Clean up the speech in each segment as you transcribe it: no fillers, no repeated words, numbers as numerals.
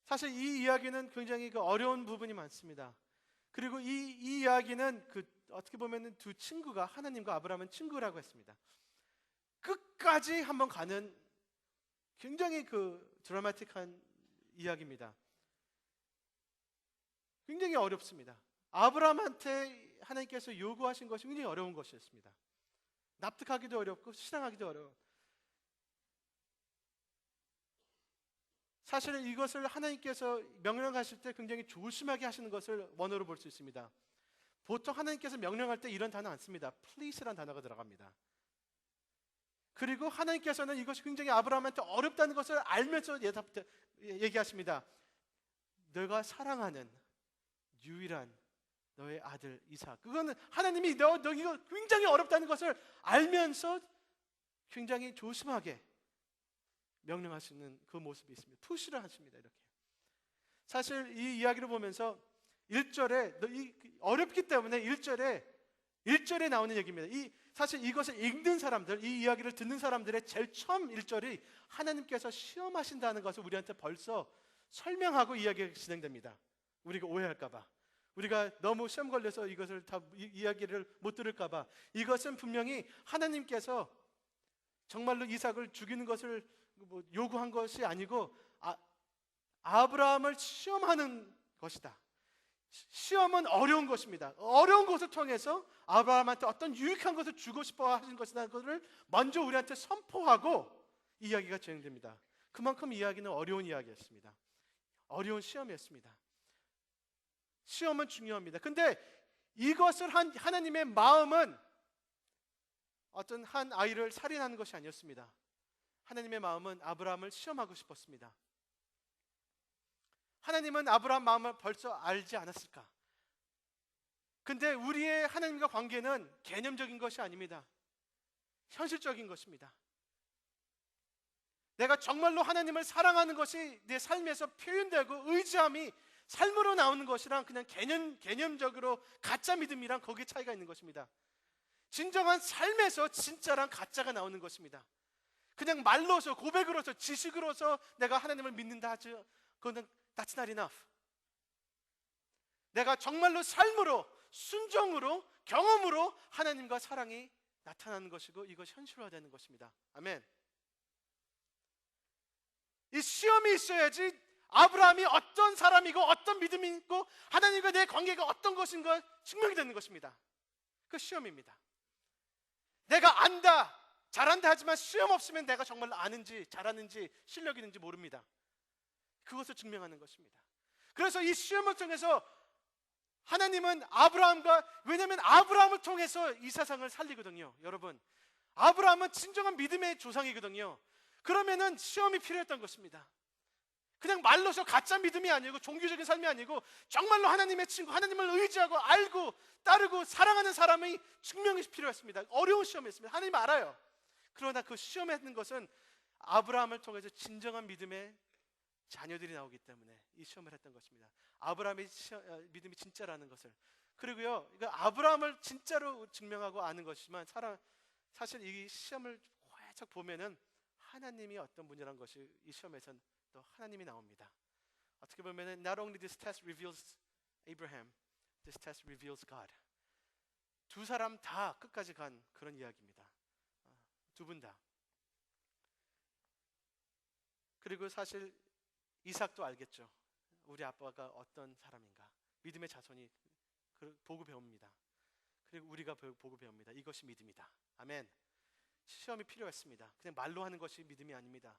사실 이 이야기는 굉장히 어려운 부분이 많습니다. 그리고 이 이야기는 어떻게 보면 두 친구가, 하나님과 아브라함은 친구라고 했습니다. 끝까지 한번 가는 굉장히 드라마틱한 이야기입니다. 굉장히 어렵습니다. 아브라함한테 하나님께서 요구하신 것이 굉장히 어려운 것이었습니다. 납득하기도 어렵고 실행하기도 어려운. 사실은 이것을 하나님께서 명령하실 때 굉장히 조심하게 하시는 것을 원어로 볼 수 있습니다. 보통 하나님께서 명령할 때 이런 단어 안 씁니다. please라는 단어가 들어갑니다. 그리고 하나님께서는 이것이 굉장히 아브라함한테 어렵다는 것을 알면서 얘기하십니다. 너가 사랑하는 유일한 너의 아들 이삭. 그거는 하나님이 너 이거 굉장히 어렵다는 것을 알면서 굉장히 조심하게 명령하시는 그 모습이 있습니다. 푸시를 하십니다. 이렇게. 사실 이 이야기를 보면서 1절에 어렵기 때문에 1절에 나오는 얘기입니다. 사실 이것을 읽는 사람들, 이 이야기를 듣는 사람들의 제일 처음 1절이 하나님께서 시험하신다는 것을 우리한테 벌써 설명하고 이야기가 진행됩니다. 우리가 오해할까 봐, 우리가 너무 시험 걸려서 이것을 다 이야기를 못 들을까 봐. 이것은 분명히 하나님께서 정말로 이삭을 죽이는 것을 요구한 것이 아니고 아브라함을 시험하는 것이다. 시험은 어려운 것입니다. 어려운 것을 통해서 아브라함한테 어떤 유익한 것을 주고 싶어 하신 것이라는 것을 먼저 우리한테 선포하고 이야기가 진행됩니다. 그만큼 이야기는 어려운 이야기였습니다. 어려운 시험이었습니다. 시험은 중요합니다. 근데 이것을 한 하나님의 마음은 어떤 한 아이를 살인하는 것이 아니었습니다. 하나님의 마음은 아브라함을 시험하고 싶었습니다. 하나님은 아브라함 마음을 벌써 알지 않았을까? 근데 우리의 하나님과 관계는 개념적인 것이 아닙니다. 현실적인 것입니다. 내가 정말로 하나님을 사랑하는 것이 내 삶에서 표현되고 의지함이 삶으로 나오는 것이랑 그냥 개념적으로 가짜 믿음이랑 거기에 차이가 있는 것입니다. 진정한 삶에서 진짜랑 가짜가 나오는 것입니다. 그냥 말로서, 고백으로서, 지식으로서 내가 하나님을 믿는다 하죠. 그거는 that's not enough. 내가 정말로 삶으로, 순종으로, 경험으로 하나님과 사랑이 나타나는 것이고 이것이 현실화되는 것입니다. 아멘. 이 시험이 있어야지 아브라함이 어떤 사람이고 어떤 믿음이 있고 하나님과 내 관계가 어떤 것인가 증명이 되는 것입니다. 그 시험입니다. 내가 안다, 잘한다 하지만 시험 없으면 내가 정말 아는지 잘하는지 실력이 있는지 모릅니다. 그것을 증명하는 것입니다. 그래서 이 시험을 통해서 하나님은 왜냐하면 아브라함을 통해서 이 세상을 살리거든요. 여러분, 아브라함은 진정한 믿음의 조상이거든요. 그러면은 시험이 필요했던 것입니다. 그냥 말로서 가짜 믿음이 아니고 종교적인 삶이 아니고 정말로 하나님의 친구, 하나님을 의지하고 알고 따르고 사랑하는 사람의 증명이 필요했습니다. 어려운 시험이었습니다. 하나님 알아요. 그러나 그 시험했는 것은 아브라함을 통해서 진정한 믿음의 자녀들이 나오기 때문에 이 시험을 했던 것입니다. 아브라함의 믿음이 진짜라는 것을. 그리고요, 아브라함을 진짜로 증명하고 아는 것이지만 사실 이 시험을 활짝 보면은 하나님이 어떤 분이라는 것이 이 시험에서는 또 하나님이 나옵니다. 어떻게 보면은 not only this test reveals Abraham, this test reveals God. 두 사람 다 끝까지 간 그런 이야기입니다. 두 분 다. 그리고 사실 이삭도 알겠죠. 우리 아빠가 어떤 사람인가. 믿음의 자손이 보고 배웁니다. 그리고 우리가 보고 배웁니다. 이것이 믿음이다. 아멘. 시험이 필요했습니다. 그냥 말로 하는 것이 믿음이 아닙니다.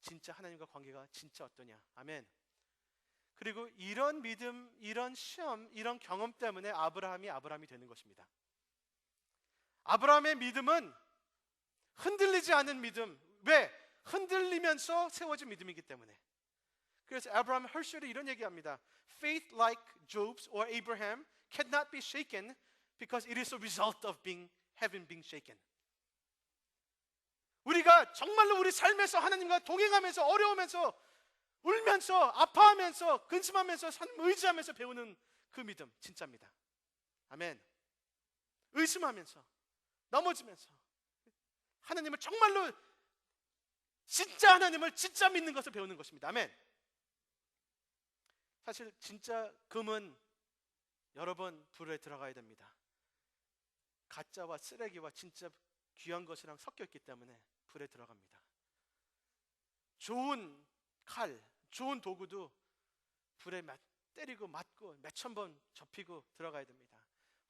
진짜 하나님과 관계가 진짜 어떠냐. 아멘. 그리고 이런 믿음, 이런 시험, 이런 경험 때문에 아브라함이 되는 것입니다. 아브라함의 믿음은 흔들리지 않은 믿음. 왜? 흔들리면서 세워진 믿음이기 때문에. 그래서 아브라함 헐셜이 이런 얘기합니다. Faith like Job's or Abraham cannot be shaken because it is a result of heaven being shaken. 우리가 정말로 우리 삶에서 하나님과 동행하면서 어려우면서 울면서 아파하면서 근심하면서 의지하면서 배우는 그 믿음 진짜입니다. 아멘. 의심하면서 넘어지면서 하나님을 정말로 진짜 하나님을 진짜 믿는 것을 배우는 것입니다. 아멘. 사실 진짜 금은 여러분 불에 들어가야 됩니다. 가짜와 쓰레기와 진짜 귀한 것이랑 섞여 있기 때문에 불에 들어갑니다. 좋은 칼, 좋은 도구도 불에 때리고 맞고 몇천 번 접히고 들어가야 됩니다.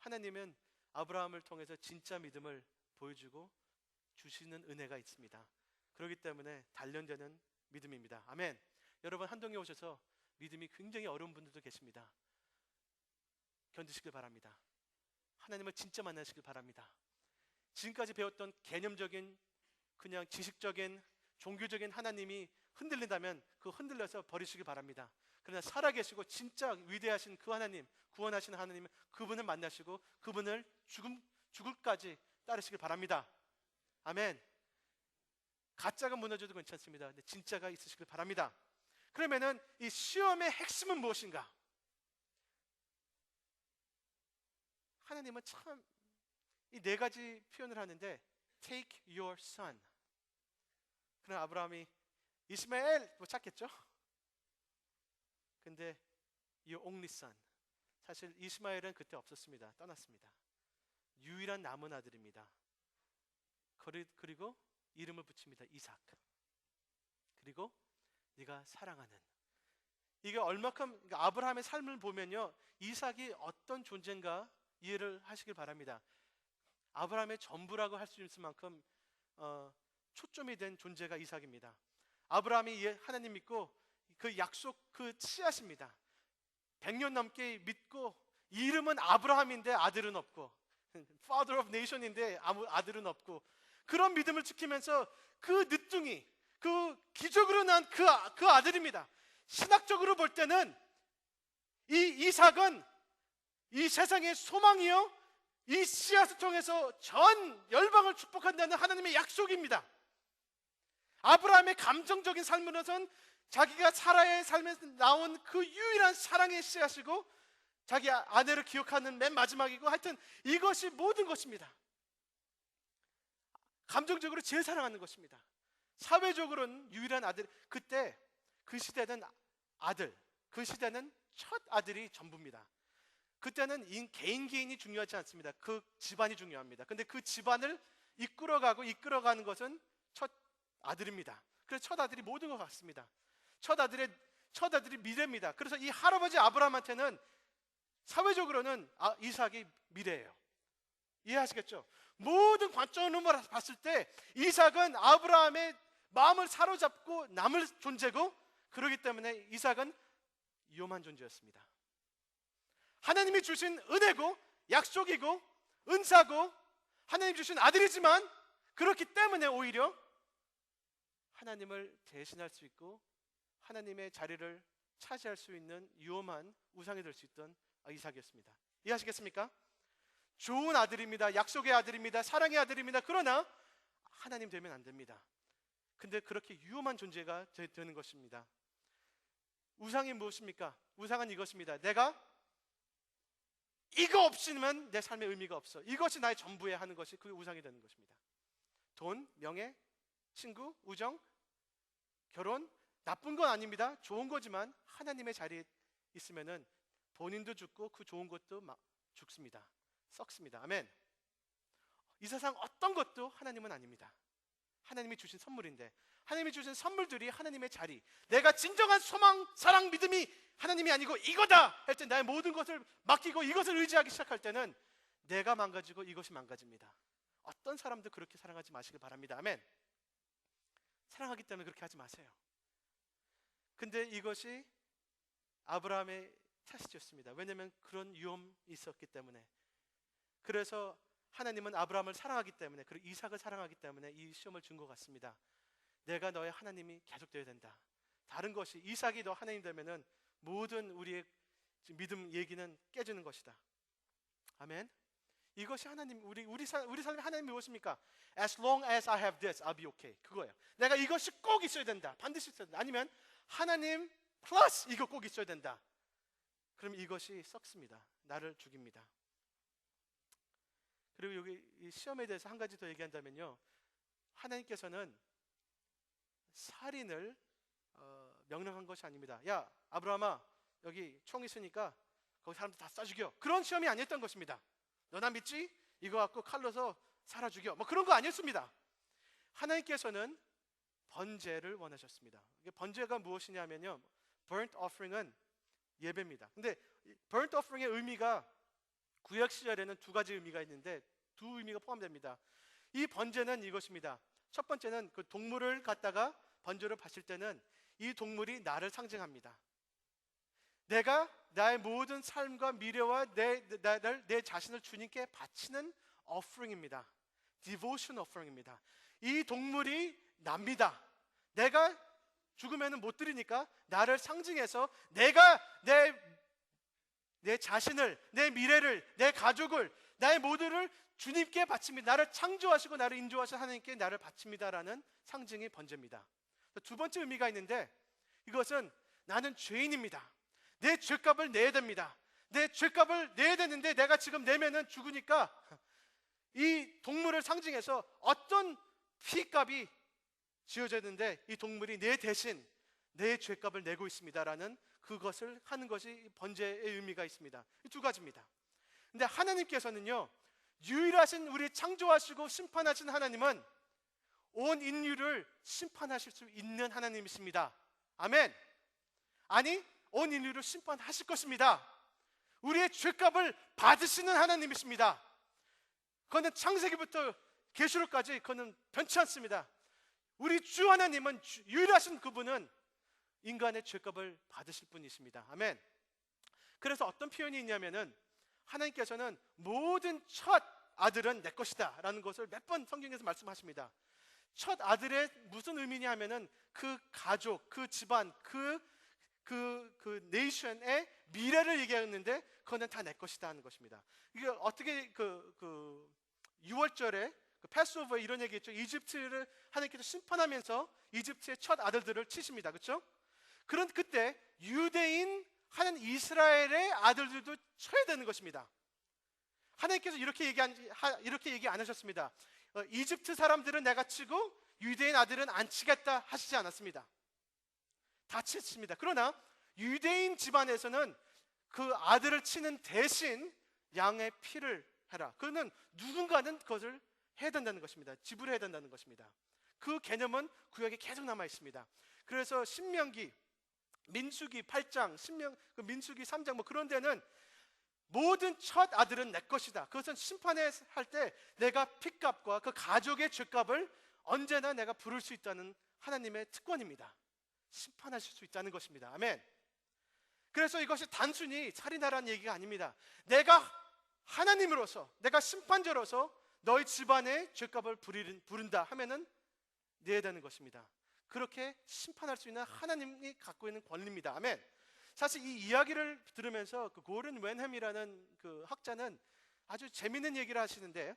하나님은 아브라함을 통해서 진짜 믿음을 보여주고 주시는 은혜가 있습니다. 그렇기 때문에 단련되는 믿음입니다. 아멘. 여러분 한동에 오셔서 믿음이 굉장히 어려운 분들도 계십니다. 견디시길 바랍니다. 하나님을 진짜 만나시길 바랍니다. 지금까지 배웠던 개념적인 그냥 지식적인 종교적인 하나님이 흔들린다면 그 흔들려서 버리시길 바랍니다. 그러나 살아계시고 진짜 위대하신 그 하나님, 구원하시는 하나님, 그분을 만나시고 그분을 죽을까지 따르시길 바랍니다. 아멘. 가짜가 무너져도 괜찮습니다. 근데 진짜가 있으시길 바랍니다. 그러면은 이 시험의 핵심은 무엇인가? 하나님은 참 이 네 가지 표현을 하는데 Take your son. 그러나 아브라함이 이스마엘 뭐 찾겠죠? 근데 Your only son. 사실 이스마엘은 그때 없었습니다. 떠났습니다. 유일한 남은 아들입니다. 그리고 이름을 붙입니다. 이삭. 그리고 네가 사랑하는. 이게 얼마큼 그러니까 아브라함의 삶을 보면요, 이삭이 어떤 존재인가 이해를 하시길 바랍니다. 아브라함의 전부라고 할 수 있을 만큼 초점이 된 존재가 이삭입니다. 아브라함이 하나님 믿고 그 약속 그 씨앗입니다. 100년 넘게 믿고 이름은 아브라함인데 아들은 없고 Father of Nation인데 아들은 없고 그런 믿음을 지키면서 그 늦둥이 그 기적으로 난 그 아들입니다. 신학적으로 볼 때는 이 이삭은 이 세상의 소망이요 이 씨앗을 통해서 전 열방을 축복한다는 하나님의 약속입니다. 아브라함의 감정적인 삶으로선 자기가 사라의 삶에서 나온 그 유일한 사랑의 씨앗이고 자기 아내를 기억하는 맨 마지막이고 하여튼 이것이 모든 것입니다. 감정적으로 제일 사랑하는 것입니다. 사회적으로는 유일한 아들. 그때 그 시대는 아들, 그 시대는 첫 아들이 전부입니다. 그때는 개인이 중요하지 않습니다. 그 집안이 중요합니다. 근데 그 집안을 이끌어가는 것은 첫 아들입니다. 그래서 첫 아들이 모든 것 같습니다. 첫 아들이 미래입니다. 그래서 이 할아버지 아브라함한테는 사회적으로는 이삭이 미래예요. 이해하시겠죠? 모든 관점으로 봤을 때 이삭은 아브라함의 마음을 사로잡고 남을 존재고 그렇기 때문에 이삭은 위험한 존재였습니다. 하나님이 주신 은혜고 약속이고 은사고 하나님 주신 아들이지만 그렇기 때문에 오히려 하나님을 대신할 수 있고 하나님의 자리를 차지할 수 있는 위험한 우상이 될 수 있던 이삭이었습니다. 이해하시겠습니까? 좋은 아들입니다. 약속의 아들입니다. 사랑의 아들입니다. 그러나 하나님 되면 안 됩니다. 근데 그렇게 위험한 존재가 되는 것입니다. 우상이 무엇입니까? 우상은 이것입니다. 내가 이거 없이는 내 삶의 의미가 없어. 이것이 나의 전부에 하는 것이 그게 우상이 되는 것입니다. 돈, 명예, 친구, 우정, 결혼 나쁜 건 아닙니다. 좋은 거지만 하나님의 자리에 있으면은 본인도 죽고 그 좋은 것도 죽습니다. 썩습니다. 아멘. 이 세상 어떤 것도 하나님은 아닙니다. 하나님이 주신 선물인데 하나님이 주신 선물들이 하나님의 자리, 내가 진정한 소망, 사랑, 믿음이 하나님이 아니고 이거다 할 때 나의 모든 것을 맡기고 이것을 의지하기 시작할 때는 내가 망가지고 이것이 망가집니다. 어떤 사람도 그렇게 사랑하지 마시길 바랍니다. 아멘. 사랑하기 때문에 그렇게 하지 마세요. 근데 이것이 아브라함의 테스트였습니다. 왜냐하면 그런 위험이 있었기 때문에. 그래서 하나님은 아브라함을 사랑하기 때문에 그리고 이삭을 사랑하기 때문에 이 시험을 준 것 같습니다. 내가 너의 하나님이 계속되어야 된다. 다른 것이 이삭이 너 하나님 되면은 모든 우리의 믿음 얘기는 깨지는 것이다. 아멘. 이것이 하나님 우리 삶의 하나님이 무엇입니까? As long as I have this, I'll be okay. 그거예요. 내가 이것이 꼭 있어야 된다. 반드시 있어야 된다. 아니면 하나님 플러스 이거 꼭 있어야 된다. 그럼 이것이 썩습니다. 나를 죽입니다. 그리고 여기 이 시험에 대해서 한 가지 더 얘기한다면요, 하나님께서는 살인을 명령한 것이 아닙니다. 야 아브라함아, 여기 총 있으니까 거기 사람들 다 쏴 죽여. 그런 시험이 아니었던 것입니다. 너 나 믿지? 이거 갖고 칼로서 살아 죽여. 뭐 그런 거 아니었습니다. 하나님께서는 번제를 원하셨습니다. 이게 번제가 무엇이냐면요, burnt offering은 예배입니다. 근데 burnt offering의 의미가 구약 시절에는 두 가지 의미가 있는데 두 의미가 포함됩니다. 이 번제는 이것입니다. 첫 번째는 그 동물을 갖다가 번제로 바칠 때는 이 동물이 나를 상징합니다. 내가 나의 모든 삶과 미래와 내 자신을 주님께 바치는 offering입니다. devotion offering입니다. 이 동물이 납니다. 내가 죽으면 못 드리니까 나를 상징해서 내가 내 자신을, 내 미래를, 내 가족을, 나의 모두를 주님께 바칩니다. 나를 창조하시고 나를 인도하신 하나님께 나를 바칩니다라는 상징이 번제입니다. 두 번째 의미가 있는데 이것은 나는 죄인입니다. 내 죄값을 내야 됩니다. 내 죄값을 내야 되는데 내가 지금 내면은 죽으니까 이 동물을 상징해서 어떤 피값이 지어졌는데 이 동물이 내 대신 내 죄값을 내고 있습니다라는 그것을 하는 것이 번제의 의미가 있습니다. 이 두 가지입니다. 근데 하나님께서는요, 유일하신 우리 창조하시고 심판하신 하나님은 온 인류를 심판하실 수 있는 하나님이십니다. 아멘. 아니, 온 인류를 심판하실 것입니다. 우리의 죄값을 받으시는 하나님이십니다. 그거는 창세기부터 계시록까지 그거는 변치 않습니다. 우리 주 하나님은 유일하신 그분은 인간의 죄값을 받으실 분이십니다. 아멘. 그래서 어떤 표현이 있냐면은 하나님께서는 모든 첫 아들은 내 것이다 라는 것을 몇 번 성경에서 말씀하십니다. 첫 아들의 무슨 의미냐 하면은 그 가족, 그 집안, 그 네이션의 미래를 얘기했는데 그거는 다 내 것이다 하는 것입니다. 이게 어떻게 6월절에 패스오버에 이런 얘기했죠. 이집트를 하나님께서 심판하면서 이집트의 첫 아들들을 치십니다. 그렇죠? 그런 그때 유대인 하는 이스라엘의 아들들도 쳐야 되는 것입니다. 하나님께서 이렇게 얘기 안 하셨습니다. 이집트 사람들은 내가 치고 유대인 아들은 안 치겠다 하시지 않았습니다. 다 쳤습니다. 그러나 유대인 집안에서는 그 아들을 치는 대신 양의 피를 해라. 그는 누군가는 그것을 해야 된다는 것입니다. 지불해야 된다는 것입니다. 그 개념은 구약에 계속 남아 있습니다. 그래서 신명기, 민수기 8장, 민수기 3장 뭐 그런 데는 모든 첫 아들은 내 것이다. 그것은 심판할 때 내가 피값과 그 가족의 죄값을 언제나 내가 부를 수 있다는 하나님의 특권입니다. 심판하실 수 있다는 것입니다. 아멘. 그래서 이것이 단순히 살인하라는 얘기가 아닙니다. 내가 하나님으로서, 내가 심판자로서 너희 집안의 죄값을 부른다 하면은 내야 되는 것입니다. 그렇게 심판할 수 있는 하나님이 갖고 있는 권리입니다. 아멘. 사실 이 이야기를 들으면서 그 고른 웬햄이라는 그 학자는 아주 재미있는 얘기를 하시는데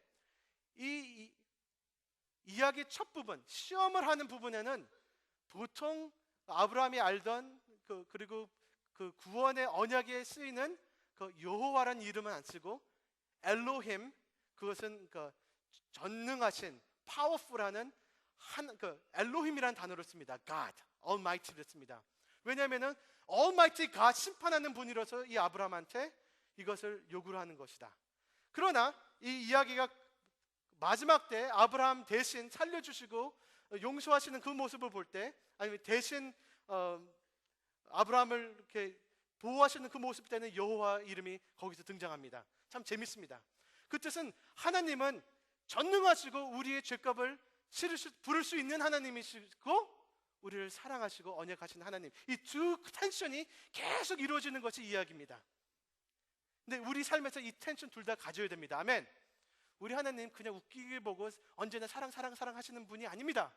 이 이야기 첫 부분, 시험을 하는 부분에는 보통 아브라함이 알던 그리고 그 구원의 언약에 쓰이는 그 여호와라는 이름은 안 쓰고 엘로힘, 그것은 그 전능하신 파워풀하는 엘로힘이라는 단어를 씁니다. God, Almighty를 씁니다. 왜냐하면은 Almighty God, 심판하는 분이라서 이 아브라함한테 이것을 요구를 하는 것이다. 그러나 이 이야기가 마지막 때 아브라함 대신 살려주시고 용서하시는 그 모습을 볼 때, 아니면 대신 아브라함을 이렇게 보호하시는 그 모습 때는 여호와 이름이 거기서 등장합니다. 참 재밌습니다. 그 뜻은 하나님은 전능하시고 우리의 죄값을 부를 수 있는 하나님이시고 우리를 사랑하시고 언약하신 하나님, 이 두 텐션이 계속 이루어지는 것이 이야기입니다. 근데 우리 삶에서 이 텐션 둘 다 가져야 됩니다. 아멘. 우리 하나님 그냥 웃기게 보고 언제나 사랑 하시는 분이 아닙니다.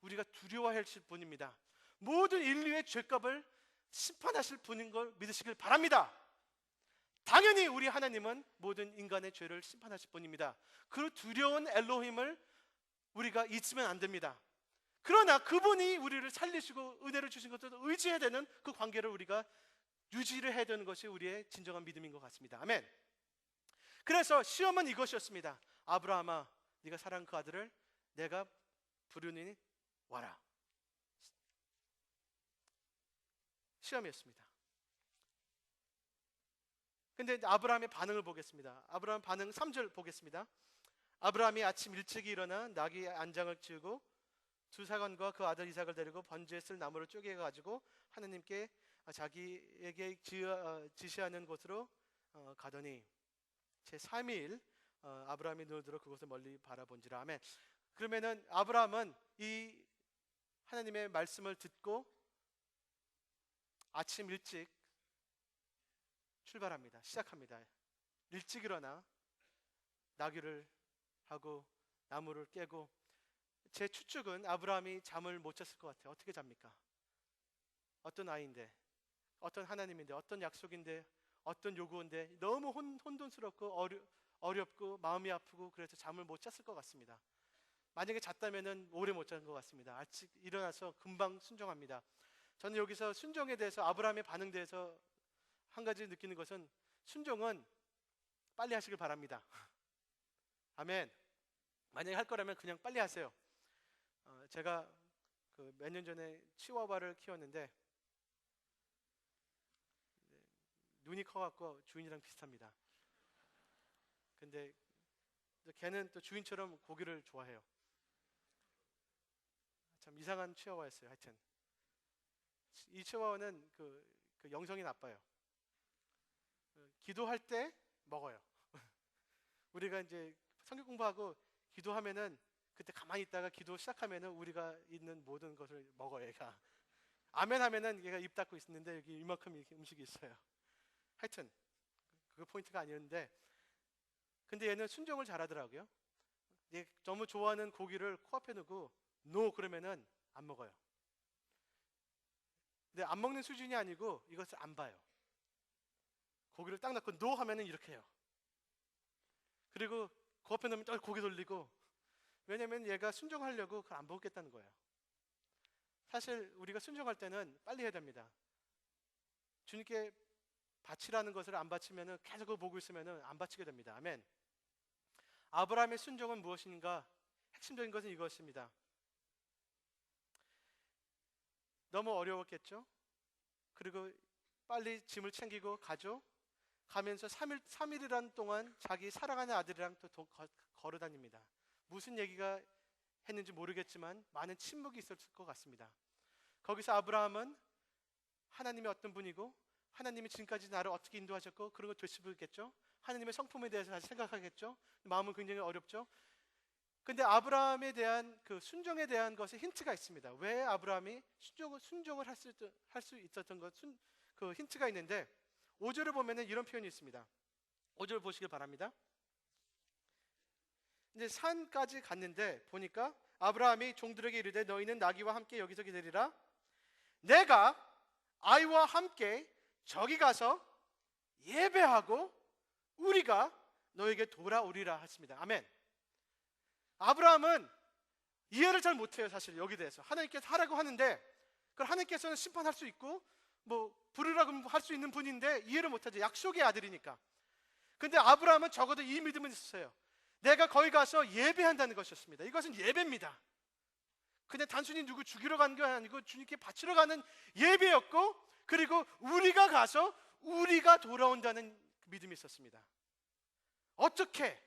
우리가 두려워하실 분입니다. 모든 인류의 죄값을 심판하실 분인 걸 믿으시길 바랍니다. 당연히 우리 하나님은 모든 인간의 죄를 심판하실 분입니다. 그 두려운 엘로힘을 우리가 잊으면 안 됩니다. 그러나 그분이 우리를 살리시고 은혜를 주신 것도 의지해야 되는 그 관계를 우리가 유지를 해야 되는 것이 우리의 진정한 믿음인 것 같습니다. 아멘. 그래서 시험은 이것이었습니다. 아브라함아, 네가 사랑한 그 아들을 내가 부르니 와라. 시험이었습니다. 근데 이제 아브라함의 반응을 보겠습니다. 아브라함 반응 3절 보겠습니다. 아브라함이 아침 일찍이 일어나 나귀 안장을 치우고 두 사관과 그 아들 이삭을 데리고 번제에 쓸 나무를 쪼개 가지고 하나님께 자기에게 지시하는 곳으로 가더니 제 3일 아브라함이 눈을 들어 그곳을 멀리 바라본지라. 아멘. 그러면은 아브라함은 이 하나님의 말씀을 듣고 아침 일찍 출발합니다. 시작합니다. 일찍 일어나 나귀를 하고 나무를 깨고. 제 추측은 아브라함이 잠을 못 잤을 것 같아요. 어떻게 잡니까? 어떤 아이인데, 어떤 하나님인데, 어떤 약속인데, 어떤 요구인데 너무 혼돈스럽고 어렵고 마음이 아프고 그래서 잠을 못 잤을 것 같습니다. 만약에 잤다면은 오래 못 잔 것 같습니다. 아침 일어나서 금방 순종합니다. 저는 여기서 순종에 대해서 아브라함의 반응에 대해서 한 가지 느끼는 것은 순종은 빨리 하시길 바랍니다. 아멘. 만약에 할 거라면 그냥 빨리 하세요. 제가 몇 년 전에 치와와를 키웠는데 눈이 커갖고 주인이랑 비슷합니다. 근데 걔는 또 주인처럼 고기를 좋아해요. 참 이상한 치와와였어요. 하여튼 이 치와와는 그 영성이 나빠요. 기도할 때 먹어요. 우리가 이제 성경 공부하고 기도하면은 그때 가만히 있다가 기도 시작하면은 우리가 있는 모든 것을 먹어요. 얘가 아멘 하면은 얘가 입 닫고 있는데 여기 이만큼 이렇게 음식이 있어요. 하여튼 그거 포인트가 아니었는데, 근데 얘는 순종을 잘하더라고요. 얘 너무 좋아하는 고기를 코앞에 두고 노 그러면은 안 먹어요. 근데 안 먹는 수준이 아니고 이것을 안 봐요. 고기를 딱 넣고 노 하면은 이렇게 해요. 그리고 코앞에 놓으면 또 고개 돌리고. 왜냐면 얘가 순종하려고 그걸 안 보겠다는 거예요. 사실 우리가 순종할 때는 빨리 해야 됩니다. 주님께 바치라는 것을 안 바치면은 계속 그거 보고 있으면은 안 바치게 됩니다. 아멘. 아브라함의 순종은 무엇인가? 핵심적인 것은 이것입니다. 너무 어려웠겠죠? 그리고 빨리 짐을 챙기고 가죠. 가면서 3일이라는 동안 자기 사랑하는 아들이랑 또 걸어 다닙니다. 무슨 얘기가 했는지 모르겠지만 많은 침묵이 있었을 것 같습니다. 거기서 아브라함은 하나님이 어떤 분이고 하나님이 지금까지 나를 어떻게 인도하셨고 그런 걸 되짚겠죠. 하나님의 성품에 대해서 다시 생각하겠죠. 마음은 굉장히 어렵죠. 근데 아브라함에 대한 그 순종에 대한 것에 힌트가 있습니다. 왜 아브라함이 순종을 할 수 있었던 그 힌트가 있는데 5절을 보면은 이런 표현이 있습니다. 5절 보시길 바랍니다. 이제 산까지 갔는데 보니까 아브라함이 종들에게 이르되 너희는 나귀와 함께 여기서 기다리라. 내가 아이와 함께 저기 가서 예배하고 우리가 너에게 돌아오리라 했습니다. 아멘. 아브라함은 이해를 잘 못해요. 사실 여기 대해서 하나님께서 하라고 하는데 그걸 하나님께서는 심판할 수 있고 뭐 부르라고 할 수 있는 분인데 이해를 못하죠. 약속의 아들이니까. 근데 아브라함은 적어도 이 믿음은 있었어요. 내가 거기 가서 예배한다는 것이었습니다. 이것은 예배입니다. 그냥 단순히 누구 죽이러 가는 게 아니고 주님께 바치러 가는 예배였고, 그리고 우리가 가서 우리가 돌아온다는 믿음이 있었습니다. 어떻게?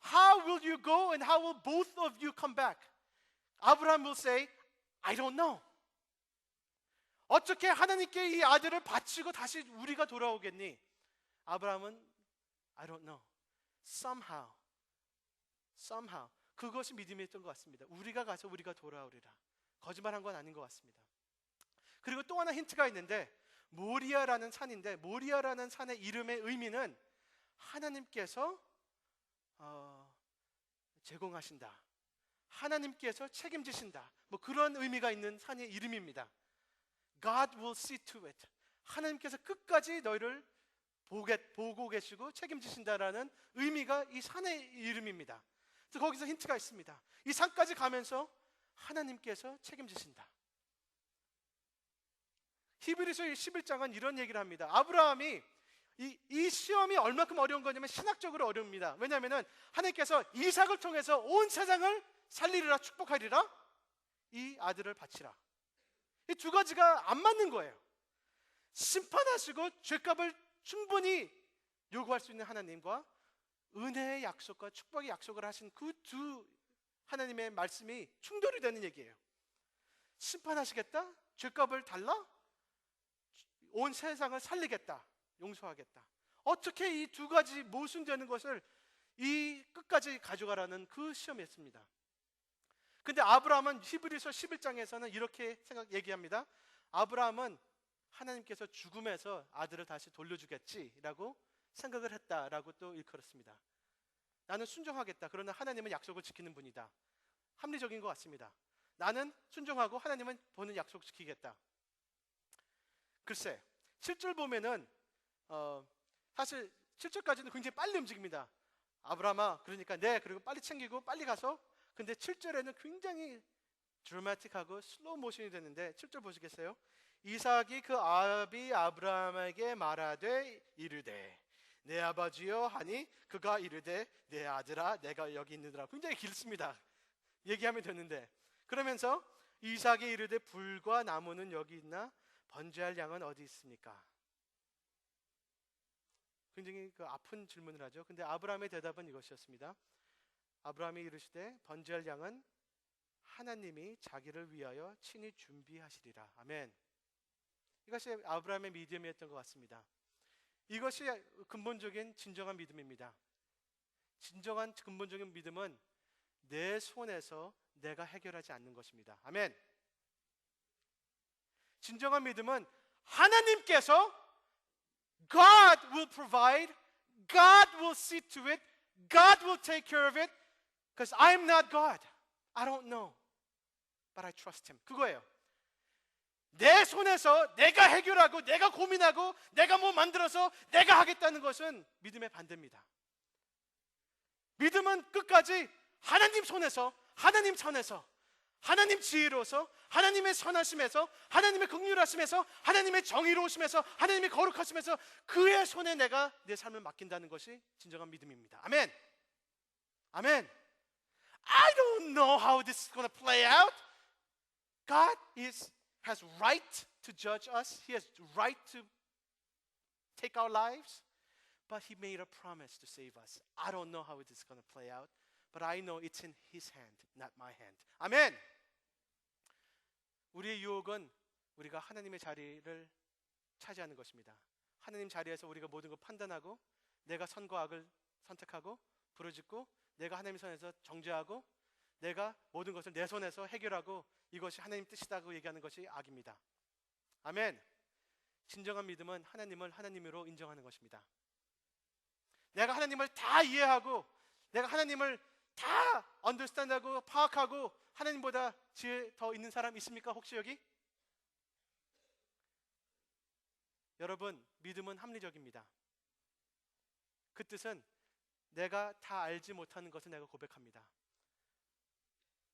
How will you go and how will both of you come back? 아브라함 will say, I don't know. 어떻게 하나님께 이 아들을 바치고 다시 우리가 돌아오겠니? 아브라함은 I don't know. Somehow 그것이 믿음이었던 것 같습니다. 우리가 가서 우리가 돌아오리라. 거짓말한 건 아닌 것 같습니다. 그리고 또 하나 힌트가 있는데 모리아라는 산인데 모리아라는 산의 이름의 의미는 하나님께서 제공하신다, 하나님께서 책임지신다, 뭐 그런 의미가 있는 산의 이름입니다. God will see to it. 하나님께서 끝까지 너희를 보고 계시고 책임지신다라는 의미가 이 산의 이름입니다. 그래서 거기서 힌트가 있습니다. 이 산까지 가면서 하나님께서 책임지신다. 히브리서 11장은 이런 얘기를 합니다. 아브라함이 이 시험이 얼마큼 어려운 거냐면 신학적으로 어려웁니다. 왜냐하면 하나님께서 이삭을 통해서 온 세상을 살리리라, 축복하리라, 이 아들을 바치라. 이 두 가지가 안 맞는 거예요. 심판하시고 죄값을 충분히 요구할 수 있는 하나님과 은혜의 약속과 축복의 약속을 하신 그 두 하나님의 말씀이 충돌이 되는 얘기예요. 심판하시겠다? 죄값을 달라? 온 세상을 살리겠다, 용서하겠다. 어떻게 이 두 가지 모순되는 것을 이 끝까지 가져가라는 그 시험이었습니다. 근데 아브라함은 히브리서 11장에서는 이렇게 얘기합니다. 아브라함은 하나님께서 죽음에서 아들을 다시 돌려주겠지라고 생각을 했다라고 또 일컬었습니다. 나는 순종하겠다. 그러나 하나님은 약속을 지키는 분이다. 합리적인 것 같습니다. 나는 순종하고 하나님은 보는 약속 지키겠다. 글쎄, 7절 보면은 사실 7절까지는 굉장히 빨리 움직입니다. 아브라함아, 그러니까 네, 그리고 빨리 챙기고 빨리 가서. 근데 7절에는 굉장히 드라마틱하고 슬로우 모션이 되는데 7절 보시겠어요? 이삭이 그 아비 아브라함에게 말하되 이르되 내 아버지여 하니 그가 이르되 내 아들아 내가 여기 있느니라. 굉장히 길습니다. 얘기하면 되는데, 그러면서 이삭이 이르되 불과 나무는 여기 있나 번제할 양은 어디 있습니까? 굉장히 그 아픈 질문을 하죠. 근데 아브라함의 대답은 이것이었습니다. 아브라함이 이르시되 번제할 양은 하나님이 자기를 위하여 친히 준비하시리라. 아멘. 이것이 아브라함의 믿음이었던 것 같습니다. 이것이 근본적인 진정한 믿음입니다. 진정한 근본적인 믿음은 내 손에서 내가 해결하지 않는 것입니다. 아멘. 진정한 믿음은 하나님께서 God will provide, God will see to it, God will take care of it, because I'm not God. I don't know, but I trust Him. 그거예요. 내 손에서 내가 해결하고 내가 고민하고 내가 뭐 만들어서 내가 하겠다는 것은 믿음의 반대입니다. 믿음은 끝까지 하나님 손에서, 하나님 선에서, 하나님 지혜로서, 하나님의 선하심에서, 하나님의 긍휼하심에서, 하나님의 정의로우심에서, 하나님의 거룩하심에서 그의 손에 내가 내 삶을 맡긴다는 것이 진정한 믿음입니다. 아멘. 아멘. I don't know how this is going to play out. God has right to judge us. He has right to take our lives. But He made a promise to save us. I don't know how it is going to play out. But I know it's in His hand, not my hand. 아멘. 우리의 유혹은 우리가 하나님의 자리를 차지하는 것입니다. 하나님 자리에서 우리가 모든 걸 판단하고 내가 선과 악을 선택하고 부르짖고 내가 하나님 손에서 정죄하고 내가 모든 것을 내 손에서 해결하고 이것이 하나님 뜻이다고 얘기하는 것이 악입니다. 아멘. 진정한 믿음은 하나님을 하나님으로 인정하는 것입니다. 내가 하나님을 다 이해하고 내가 하나님을 다 understand하고 파악하고 하나님보다 지혜 더 있는 사람 있습니까? 혹시 여기? 여러분, 믿음은 합리적입니다. 그 뜻은 내가 다 알지 못하는 것을 내가 고백합니다.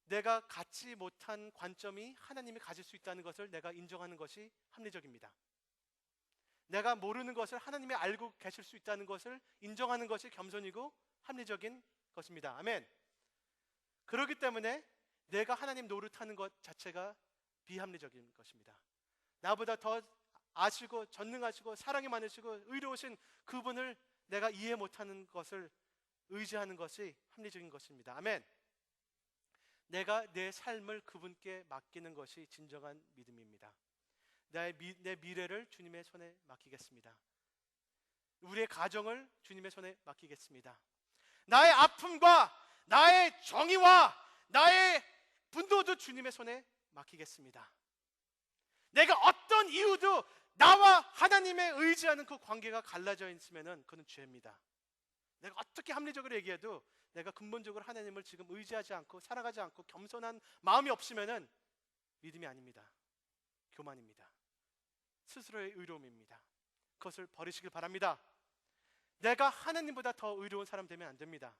내가 갖지 못한 관점이 하나님이 가질 수 있다는 것을 내가 인정하는 것이 합리적입니다. 내가 모르는 것을 하나님이 알고 계실 수 있다는 것을 인정하는 것이 겸손이고 합리적인 것입니다. 아멘. 그렇기 때문에 내가 하나님 노릇하는 것 자체가 비합리적인 것입니다. 나보다 더 아시고 전능하시고 사랑이 많으시고 의로우신 그분을 내가 이해 못하는 것을 의지하는 것이 합리적인 것입니다. 아멘. 내가 내 삶을 그분께 맡기는 것이 진정한 믿음입니다. 내 미래를 주님의 손에 맡기겠습니다. 우리의 가정을 주님의 손에 맡기겠습니다. 나의 아픔과 나의 정의와 나의 분노도 주님의 손에 맡기겠습니다. 내가 어떤 이유도 나와 하나님의 의지하는 그 관계가 갈라져 있으면 그건 죄입니다. 내가 어떻게 합리적으로 얘기해도 내가 근본적으로 하나님을 지금 의지하지 않고 살아가지 않고 겸손한 마음이 없으면 믿음이 아닙니다. 교만입니다. 스스로의 의로움입니다. 그것을 버리시길 바랍니다. 내가 하나님보다 더 의로운 사람 되면 안 됩니다.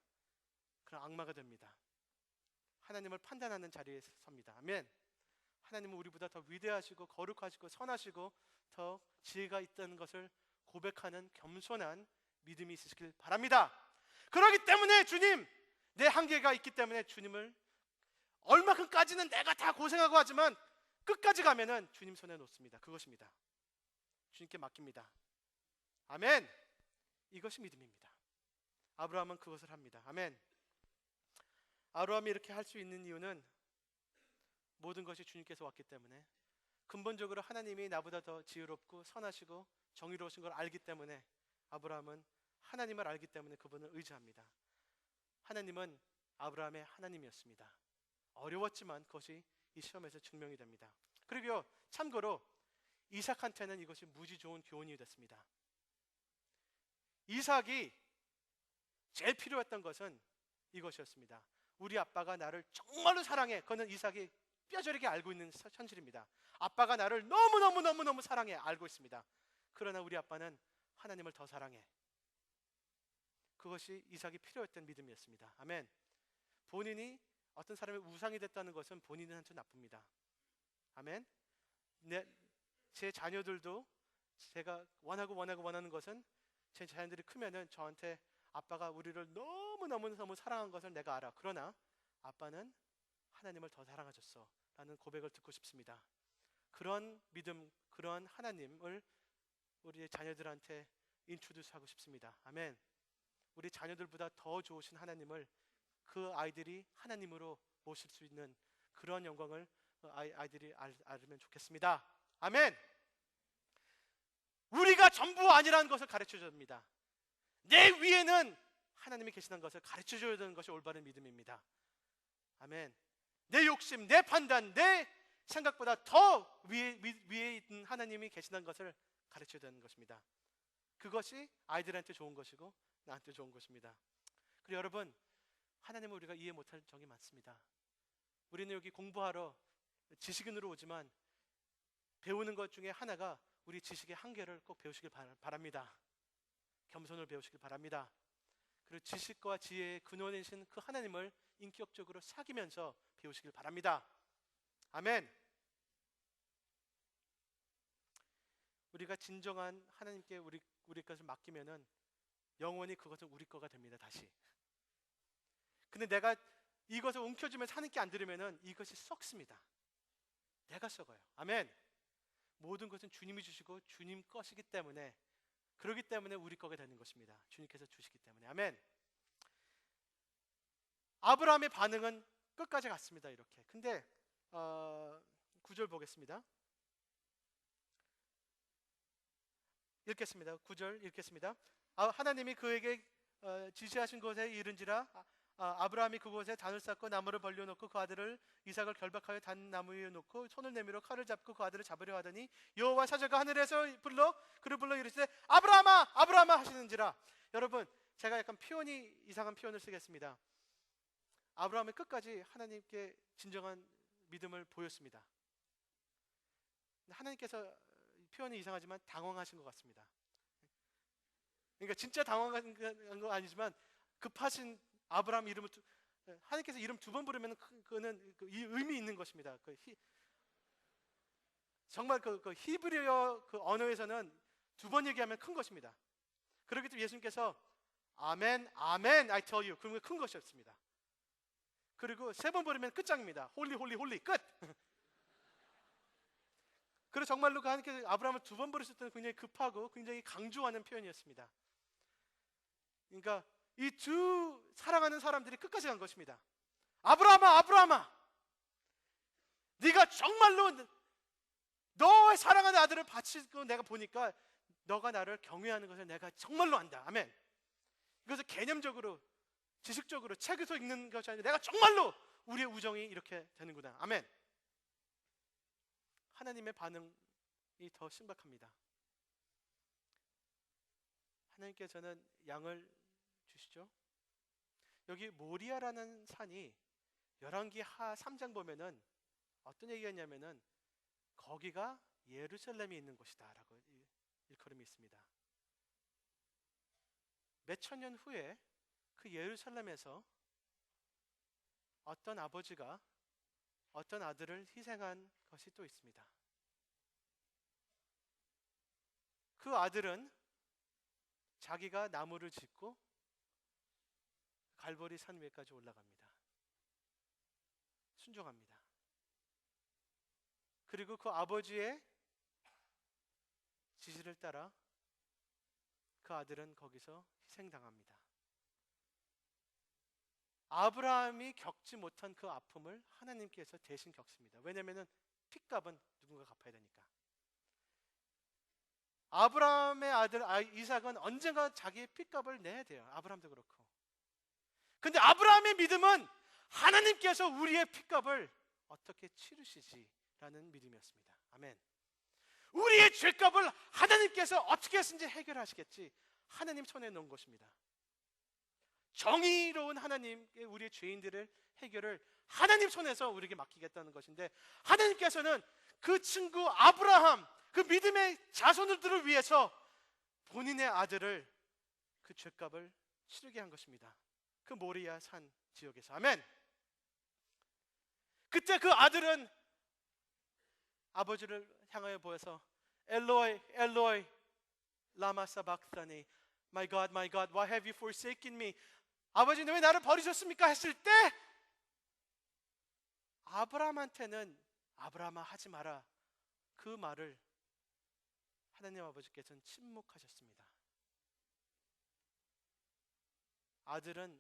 그럼 악마가 됩니다. 하나님을 판단하는 자리에 섭니다. 아멘. 하나님은 우리보다 더 위대하시고 거룩하시고 선하시고 더 지혜가 있다는 것을 고백하는 겸손한 믿음이 있으시길 바랍니다. 그렇기 때문에 주님, 내 한계가 있기 때문에 주님을 얼마큼까지는 내가 다 고생하고 하지만 끝까지 가면은 주님 손에 놓습니다. 그것입니다. 주님께 맡깁니다. 아멘. 이것이 믿음입니다. 아브라함은 그것을 합니다. 아멘. 아브라함이 이렇게 할 수 있는 이유는 모든 것이 주님께서 왔기 때문에, 근본적으로 하나님이 나보다 더 지혜롭고 선하시고 정의로우신 걸 알기 때문에, 아브라함은 하나님을 알기 때문에 그분을 의지합니다. 하나님은 아브라함의 하나님이었습니다. 어려웠지만 그것이 이 시험에서 증명이 됩니다. 그리고 참고로 이삭한테는 이것이 무지 좋은 교훈이 됐습니다. 이삭이 제일 필요했던 것은 이것이었습니다. 우리 아빠가 나를 정말로 사랑해. 그거는 이삭이 뼈저리게 알고 있는 현실입니다. 아빠가 나를 너무너무 사랑해, 알고 있습니다. 그러나 우리 아빠는 하나님을 더 사랑해. 그것이 이삭이 필요했던 믿음이었습니다. 아멘. 본인이 어떤 사람의 우상이 됐다는 것은 본인한테 나쁩니다. 아멘. 제 자녀들도 제가 원하는 것은, 제 자녀들이 크면은 저한테 아빠가 우리를 너무 사랑한 것을 내가 알아. 그러나 아빠는 하나님을 더 사랑하셨어 라는 고백을 듣고 싶습니다. 그런 믿음, 그런 하나님을 우리 자녀들한테 인트로듀스 하고 싶습니다. 아멘. 우리 자녀들보다 더 좋으신 하나님을 그 아이들이 하나님으로 모실 수 있는 그런 영광을 아이들이 알면 좋겠습니다. 아멘. 우리가 전부 아니라는 것을 가르쳐 줍니다. 내 위에는 하나님이 계시다는 것을 가르쳐 줘야 되는 것이 올바른 믿음입니다. 아멘. 내 욕심, 내 판단, 내 생각보다 더 위에 있는 하나님이 계시다는 것을 가르쳐야 되는 것입니다. 그것이 아이들한테 좋은 것이고 나한테 좋은 것입니다. 그리고 여러분, 하나님을 우리가 이해 못할 적이 많습니다. 우리는 여기 공부하러 지식인으로 오지만 배우는 것 중에 하나가 우리 지식의 한계를 꼭 배우시길 바랍니다. 겸손을 배우시길 바랍니다. 그리고 지식과 지혜의 근원이신 그 하나님을 인격적으로 사귀면서 배우시길 바랍니다. 아멘. 우리가 진정한 하나님께 우리 것을 맡기면은 영원히 그것은 우리 거가 됩니다. 다시. 근데 내가 이것을 움켜쥐면서 하나님께 안 들으면은 이것이 썩습니다. 내가 썩어요. 아멘. 모든 것은 주님이 주시고 주님 것이기 때문에, 그렇기 때문에 우리 거가 되는 것입니다. 주님께서 주시기 때문에. 아멘. 아브라함의 반응은 끝까지 갔습니다. 이렇게. 근데 9절 보겠습니다. 읽겠습니다. 9절 읽겠습니다. 하나님이 그에게 지시하신 곳에 이른지라 아브라함이 그곳에 단을 쌓고 나무를 벌려놓고 그 아들을 이삭을 결박하여 단 나무 위에 놓고 손을 내밀어 칼을 잡고 그 아들을 잡으려 하더니 여호와 사자가 하늘에서 그를 불러 이르시되 아브라함아 아브라함아 하시는지라. 여러분, 제가 약간 이상한 표현을 쓰겠습니다. 아브라함은 끝까지 하나님께 진정한 믿음을 보였습니다. 하나님께서, 표현이 이상하지만 당황하신 것 같습니다. 그러니까 진짜 당황한 건 아니지만 급하신 아브라함 이름을 하나님께서 이름 2번 부르면 그거는 이 의미 있는 것입니다. 정말 그 히브리어 그 언어에서는 2번 얘기하면 큰 것입니다. 그렇기 때문에 예수님께서 아멘 아멘 I tell you, 그러면 큰 것이었습니다. 그리고 3번 부르면 끝장입니다. 홀리 끝. 그래서 정말로 그 하나님께서 아브라함을 2번 부르실 때는 굉장히 급하고 굉장히 강조하는 표현이었습니다. 그러니까 이 두 사랑하는 사람들이 끝까지 간 것입니다. 아브라함아 네가 정말로 너의 사랑하는 아들을 바치고 내가 보니까 너가 나를 경외하는 것을 내가 정말로 안다. 아멘. 이것을 개념적으로 지식적으로 책에서 읽는 것이 아니라 내가 정말로 우리의 우정이 이렇게 되는구나. 아멘. 하나님의 반응이 더 신박합니다. 하나님께서는 양을 주시죠. 여기 모리아라는 산이 열왕기 하 3장 보면은 어떤 얘기가 있냐면은 거기가 예루살렘이 있는 곳이다 라고 일컬음이 있습니다. 몇천 년 후에 그 예루살렘에서 어떤 아버지가 어떤 아들을 희생한 것이 또 있습니다. 그 아들은 자기가 나무를 짓고 갈보리 산 위에까지 올라갑니다. 순종합니다. 그리고 그 아버지의 지시를 따라 그 아들은 거기서 희생당합니다. 아브라함이 겪지 못한 그 아픔을 하나님께서 대신 겪습니다. 왜냐하면 핏값은 누군가 갚아야 되니까. 아브라함의 아들 이삭은 언젠가 자기의 핏값을 내야 돼요. 아브라함도 그렇고. 근데 아브라함의 믿음은 하나님께서 우리의 핏값을 어떻게 치르시지라는 믿음이었습니다. 아멘. 우리의 죄값을 하나님께서 어떻게 해서든지 해결하시겠지. 하나님 손에 놓은 것입니다. 정의로운 하나님의 우리의 죄인들을 해결을 하나님 손에서 우리에게 맡기겠다는 것인데, 하나님께서는 그 친구 아브라함, 그 믿음의 자손들을 위해서 본인의 아들을 그 죄값을 치르게 한 것입니다. 그 모리아 산 지역에서. 아멘. 그때 그 아들은 아버지를 향하여 보여서 엘로이 엘로이 라마 사박사니 My God, why have you forsaken me? 아버지는 왜 나를 버리셨습니까? 했을 때 아브라함한테는 아브라함아 하지 마라, 그 말을 하나님 아버지께서는 침묵하셨습니다. 아들은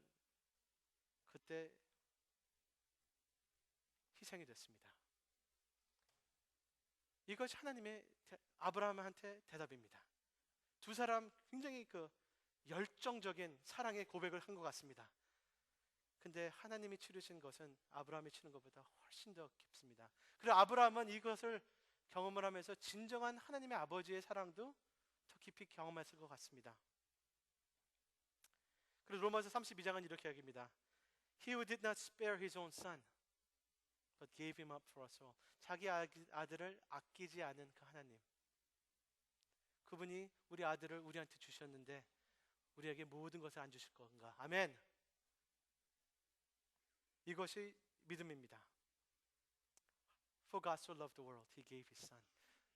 그때 희생이 됐습니다. 이것이 하나님의 아브라함한테 대답입니다. 두 사람 굉장히 열정적인 사랑의 고백을 한 것 같습니다. 근데 하나님이 치르신 것은 아브라함이 치는 것보다 훨씬 더 깊습니다. 그리고 아브라함은 이것을 경험을 하면서 진정한 하나님의 아버지의 사랑도 더 깊이 경험했을 것 같습니다. 그리고 로마서 32장은 이렇게 이야기합니다. He who did not spare his own son, but gave him up for us all. 자기 아들을 아끼지 않은 그 하나님, 그분이 우리 아들을 우리한테 주셨는데 우리에게 모든 것을 안 주실 건가? 아멘. 이것이 믿음입니다. For God so loved the world, He gave His Son.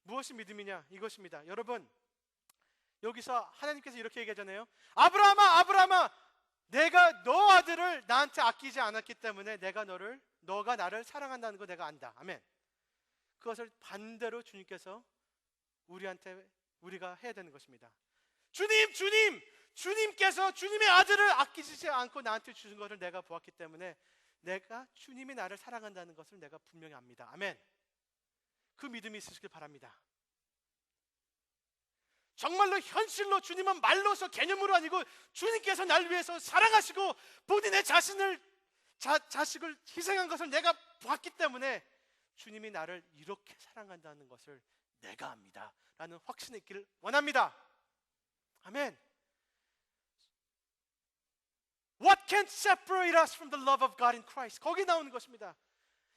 무엇이 믿음이냐? 이것입니다. 여러분, 여기서 하나님께서 이렇게 얘기하잖아요. 아브라함아, 아브라함아, 내가 너 아들을 나한테 아끼지 않았기 때문에 너가 나를 사랑한다는 거 내가 안다. 아멘. 그것을 반대로 주님께서 우리가 해야 되는 것입니다. 주님께서 주님의 아들을 아끼지 않고 나한테 주신 것을 내가 보았기 때문에 내가 주님이 나를 사랑한다는 것을 내가 분명히 압니다. 아멘. 그 믿음이 있으시길 바랍니다. 정말로 현실로 주님은 말로서 개념으로 아니고 주님께서 날 위해서 사랑하시고 본인의 자식을 희생한 것을 내가 봤기 때문에 주님이 나를 이렇게 사랑한다는 것을 내가 압니다 라는 확신이 있기를 원합니다. 아멘. What can separate us from the love of God in Christ? 거기 나오는 것입니다.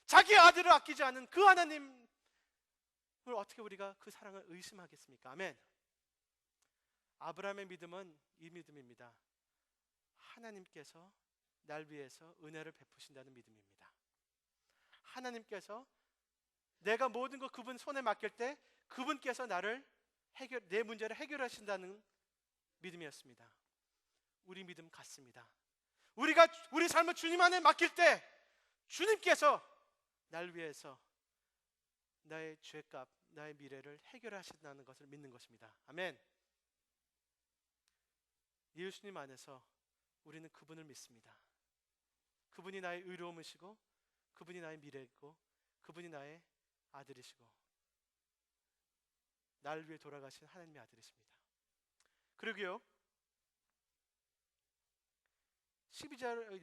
자기 아들을 아끼지 않은 그 하나님을 어떻게 우리가 그 사랑을 의심하겠습니까? 아멘. 아브라함의 믿음은 이 믿음입니다. 하나님께서 날 위해서 은혜를 베푸신다는 믿음입니다. 하나님께서 내가 모든 것 그분 손에 맡길 때 그분께서 내 문제를 해결하신다는 믿음이었습니다. 우리 믿음 같습니다. 우리 삶을 주님 안에 맡길 때 주님께서 날 위해서 나의 죄값, 나의 미래를 해결하신다는 것을 믿는 것입니다. 아멘. 예수님 안에서 우리는 그분을 믿습니다. 그분이 나의 의로움이시고 그분이 나의 미래이고 그분이 나의 아들이시고 나를 위해 돌아가신 하나님의 아들이십니다. 그리고요,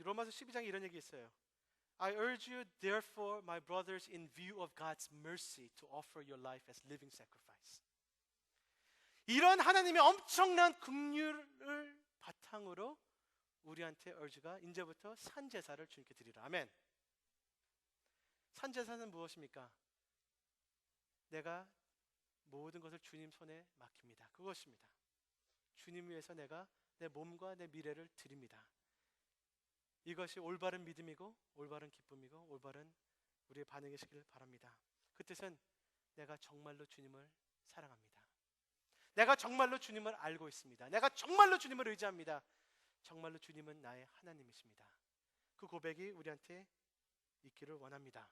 로마서 12장에 이런 얘기 있어요. I urge you therefore my brothers in view of God's mercy to offer your life as living sacrifice. 이런 하나님의 엄청난 긍휼을 바탕으로 우리한테 urge가 이제부터 산제사를 주님께 드리라. 아멘. 산제사는 무엇입니까? 내가 모든 것을 주님 손에 맡깁니다. 그것입니다. 주님 위해서 내가 내 몸과 내 미래를 드립니다. 이것이 올바른 믿음이고 올바른 기쁨이고 올바른 우리의 반응이시길 바랍니다. 그 뜻은 내가 정말로 주님을 사랑합니다. 내가 정말로 주님을 알고 있습니다. 내가 정말로 주님을 의지합니다. 정말로 주님은 나의 하나님이십니다. 그 고백이 우리한테 있기를 원합니다.